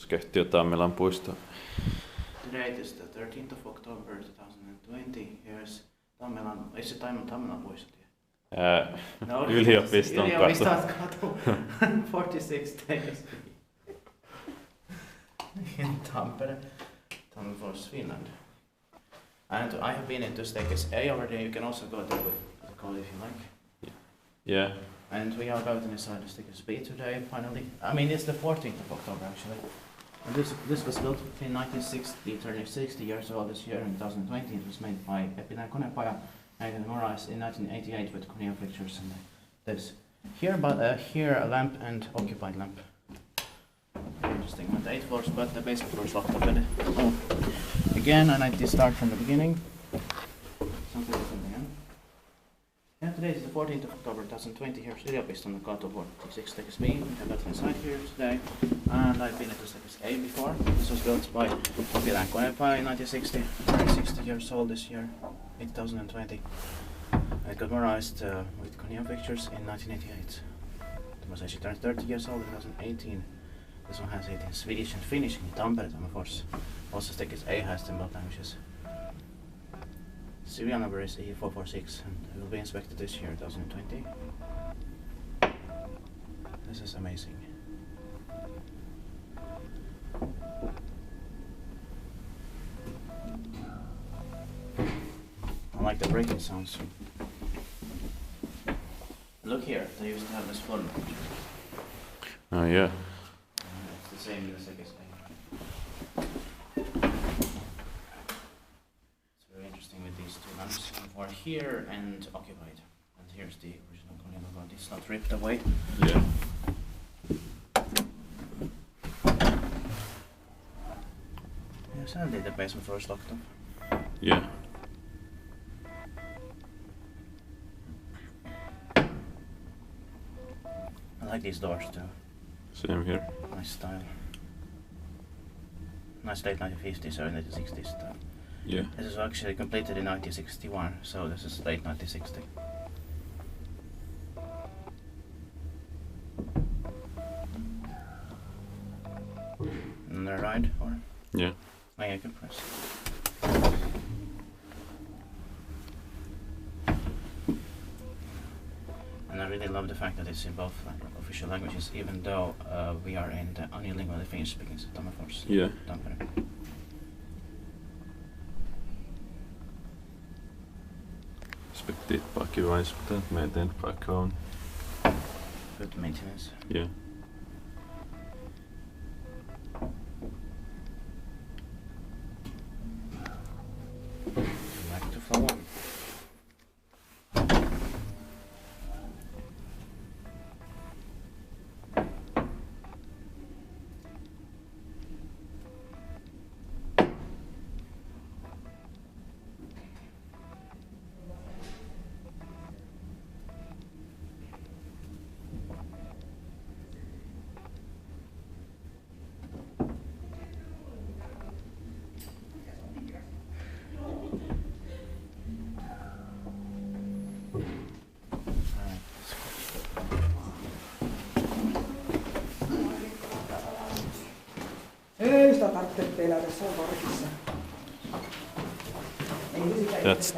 Kehtiö Tammelan puisto. Today is the 13th of October 2020. Here's Tammelan, is it Tammelan puisto? No, Yliopistonkatu. 46 days in Tampere, Finland. And I have been into staircase A already. You can also go there with the call if you like. Yeah. And we are about to decide the staircase B today, finally. I mean, it's the 14th of October actually. And this was built in 1960, turning 60 years old this year in 2020. It was made by Epilän Konepaja and modernized in 1988 with Kone fixtures and this. Here a lamp and occupied lamp. Interesting, with 8 floors, but the basement floor is locked already. Oh. Again, I need to start from the beginning. Something again. Yeah, today is the 14th of October 2020. Here's Yliopistonkatu 46 staircase B. We have that inside here today. And I've been into staircase A before. This was built by Epilän Konepaja in 1960. 60 years old this year, 2020. It got modernized with Kone fixtures in 1988. It was actually turned 30 years old in 2018. This one has it in Swedish and Finnish in Tampere, of course. Also staircase A has them both languages. Serial number is E446 and it will be inspected this year, 2020. This is amazing. I like the breaking sounds. Look here, they used to have this floor. Oh yeah. It's the same in the staircase A. It's very interesting with these two lamps. For here and occupied. And here's the original Kone logo. It's not ripped away. Yeah. Yeah, sadly the basement floor is locked up. Yeah. I like these doors too. Same here. Nice style. Nice late 1950s, early 1960s style. Yeah. This is actually completed in 1961, so this is late 1960. Another ride, or? Yeah. Oh, yeah, you can press. And I really love the fact that it's in both official languages, even though we are in the unilingually Finnish-speaking Tampere. Yeah. Tampere. Respektive bara kiva inspektera, att meitä inte vaikka on. Good maintenance. Yeah. Back to floor 1. Ei sitä tarvitse pelätä, se on varkissa. Ei sitä That's